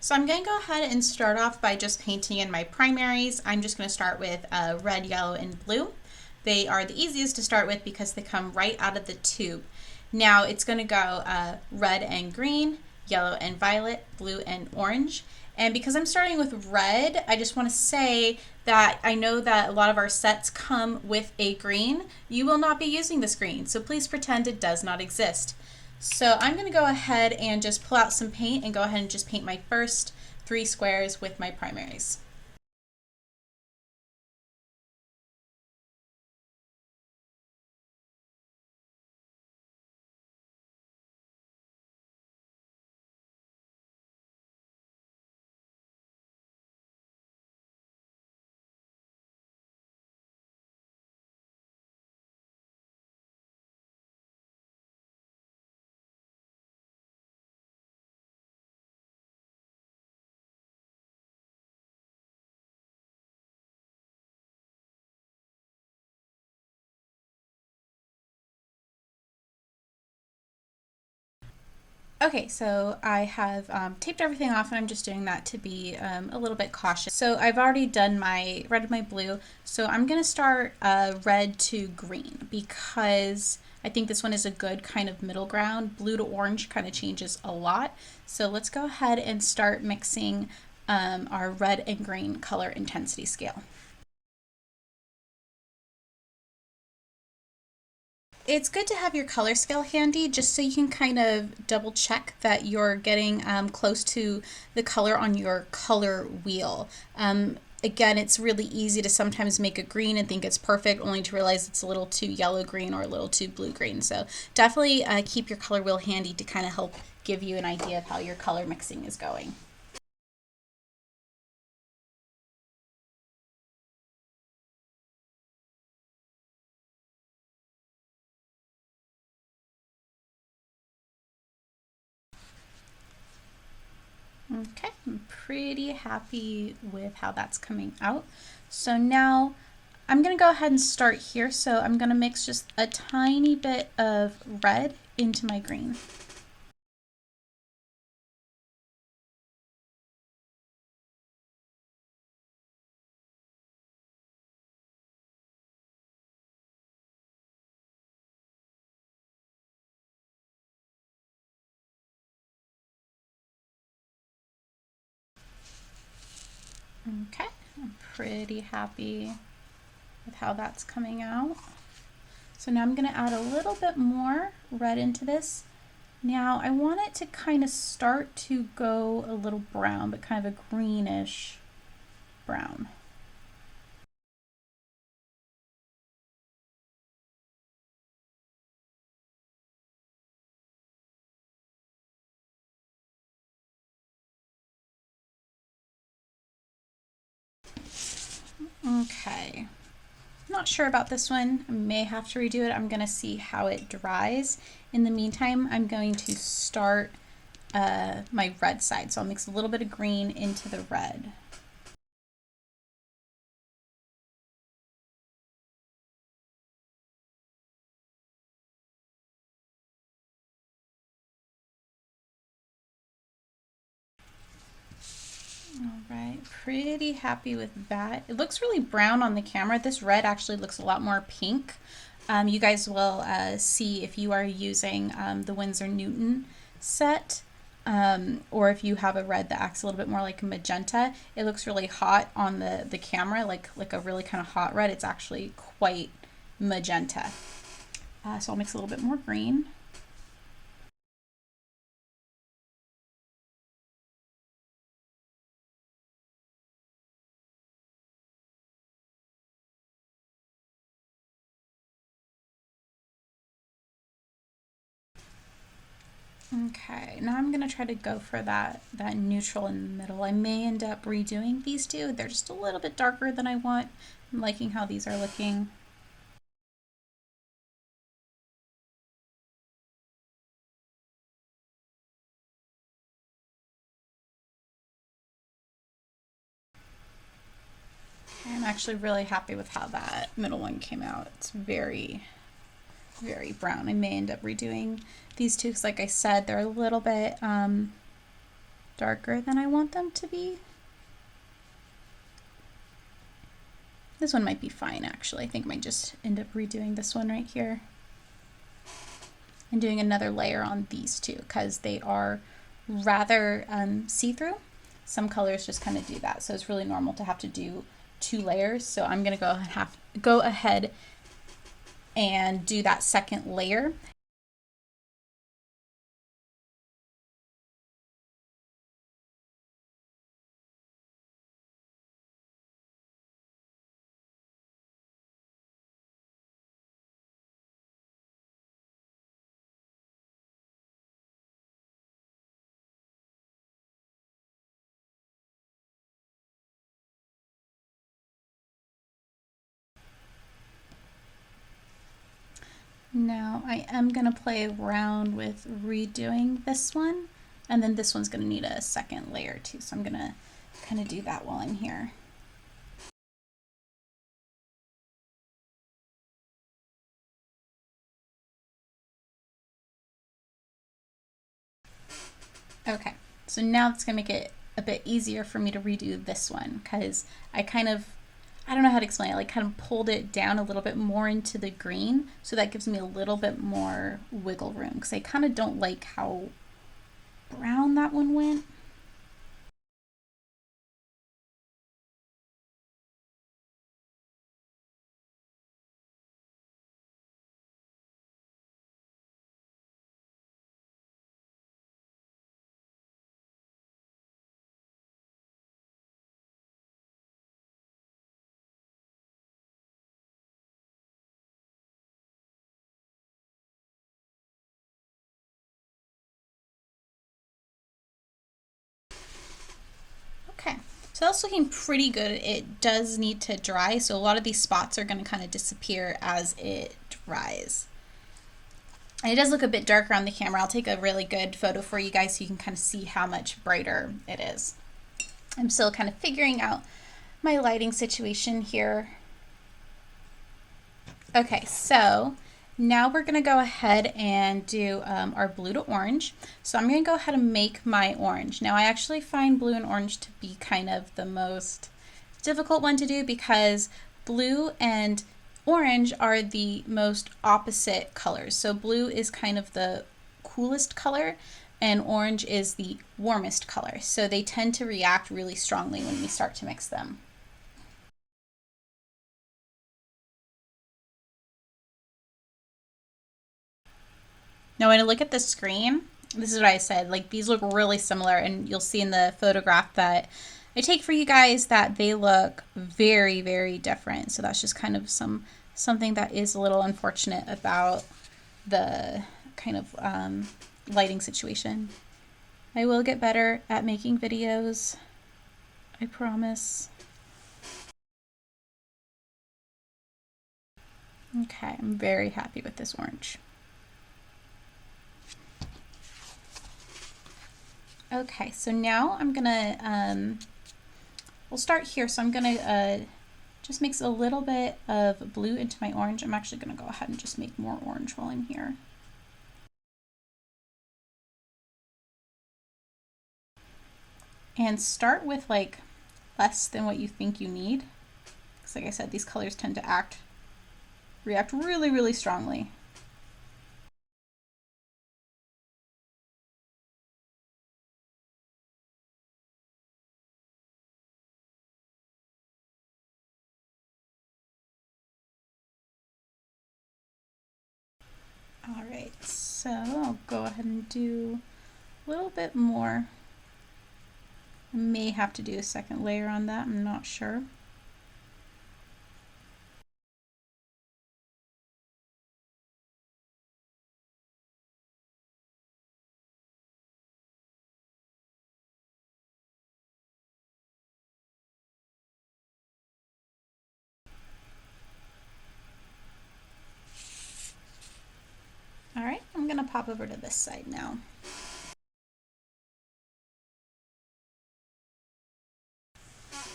So I'm going to go ahead and start off by just painting in my primaries. I'm just going to start with red, yellow, and blue. They are the easiest to start with because they come right out of the tube. Now it's going to go red and green, yellow and violet, blue and orange. And because I'm starting with red, I just want to say that I know that a lot of our sets come with a green. You will not be using this green, so please pretend it does not exist. So I'm going to go ahead and just pull out some paint and go ahead and just paint my first 3 squares with my primaries. Okay, so I have taped everything off and I'm just doing that to be a little bit cautious. So I've already done my red and my blue, so I'm going to start red to green because I think this one is a good kind of middle ground. Blue to orange kind of changes a lot. So let's go ahead and start mixing our red and green color intensity scale. It's good to have your color scale handy just so you can kind of double check that you're getting close to the color on your color wheel. Again, it's really easy to sometimes make a green and think it's perfect only to realize it's a little too yellow green or a little too blue green. So definitely keep your color wheel handy to kind of help give you an idea of how your color mixing is going. Okay, I'm pretty happy with how that's coming out. So now I'm going to go ahead and start here. So I'm going to mix just a tiny bit of red into my green. Okay, I'm pretty happy with how that's coming out. So now I'm going to add a little bit more red into this. Now I want it to kind of start to go a little brown, but kind of a greenish brown. Okay. Not sure about this one. I may have to redo it. I'm going to see how it dries. In the meantime, I'm going to start my red side. So I'll mix a little bit of green into the red. All right, pretty happy with that. It looks really brown on the camera. This red actually looks a lot more pink. You guys will see if you are using the Winsor Newton set, or if you have a red that acts a little bit more like magenta. It looks really hot on the camera, like a really kind of hot red. It's actually quite magenta. So I'll mix a little bit more green. Okay, now I'm gonna try to go for that neutral in the middle. I may end up redoing these two. They're just a little bit darker than I want. I'm liking how these are looking. I'm actually really happy with how that middle one came out. It's very, very brown. I may end up redoing these two because, like I said, they're a little bit darker than I want them to be. This one might be fine, actually. I think I might just end up redoing this one right here and doing another layer on these two because they are rather see-through. Some colors just kind of do that, so it's really normal to have to do 2 layers. So I'm going to go ahead and do that second layer. Now I am going to play around with redoing this one, and then this one's going to need a second layer too, so I'm going to kind of do that while I'm here. Okay, so now it's going to make it a bit easier for me to redo this one because I don't know how to explain it, like kind of pulled it down a little bit more into the green, so that gives me a little bit more wiggle room because I kind of don't like how brown that one went. Okay, so that's looking pretty good. It does need to dry, so a lot of these spots are going to kind of disappear as it dries. And it does look a bit darker on the camera. I'll take a really good photo for you guys so you can kind of see how much brighter it is. I'm still kind of figuring out my lighting situation here. Okay, so now we're going to go ahead and do our blue to orange. So I'm going to go ahead and make my orange. Now I actually find blue and orange to be kind of the most difficult one to do because blue and orange are the most opposite colors. So blue is kind of the coolest color and orange is the warmest color. So they tend to react really strongly when we start to mix them. Now when I look at the screen, this is what I said, like these look really similar, and you'll see in the photograph that I take for you guys that they look very, very different. So that's just kind of something that is a little unfortunate about the kind of lighting situation. I will get better at making videos, I promise. Okay, I'm very happy with this orange. Okay, so now I'm gonna, we'll start here. So I'm gonna just mix a little bit of blue into my orange. I'm actually gonna go ahead and just make more orange while I'm here. And start with like less than what you think you need. Because like I said, these colors tend to react really, really strongly. All right, so I'll go ahead and do a little bit more. I may have to do a second layer on that, I'm not sure. All right, I'm gonna pop over to this side now.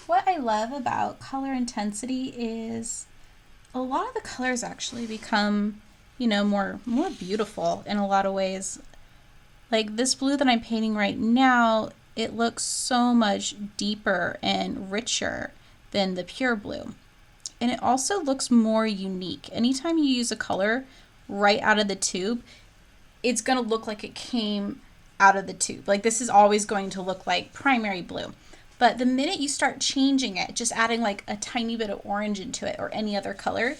What I love about color intensity is a lot of the colors actually become, you know, more beautiful in a lot of ways. Like this blue that I'm painting right now, it looks so much deeper and richer than the pure blue. And it also looks more unique. Anytime you use a color right out of the tube, it's going to look like it came out of the tube. Like this is always going to look like primary blue. But the minute you start changing it, just adding like a tiny bit of orange into it or any other color,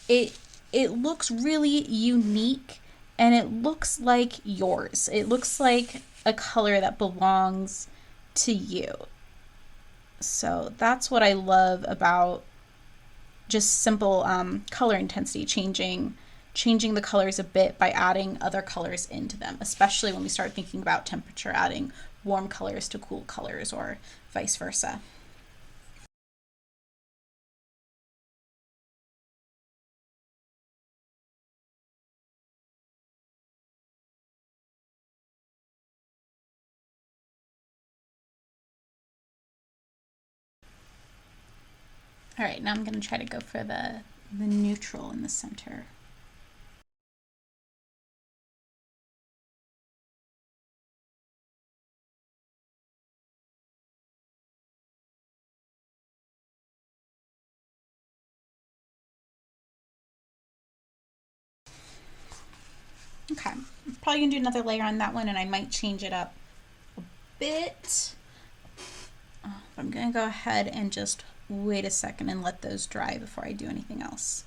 it looks really unique and it looks like yours. It looks like a color that belongs to you. So that's what I love about just simple color intensity, changing the colors a bit by adding other colors into them, especially when we start thinking about temperature, adding warm colors to cool colors or vice versa. All right, now I'm going to try to go for the neutral in the center. Okay, I'm probably going to do another layer on that one and I might change it up a bit. I'm going to go ahead and just wait a second and let those dry before I do anything else.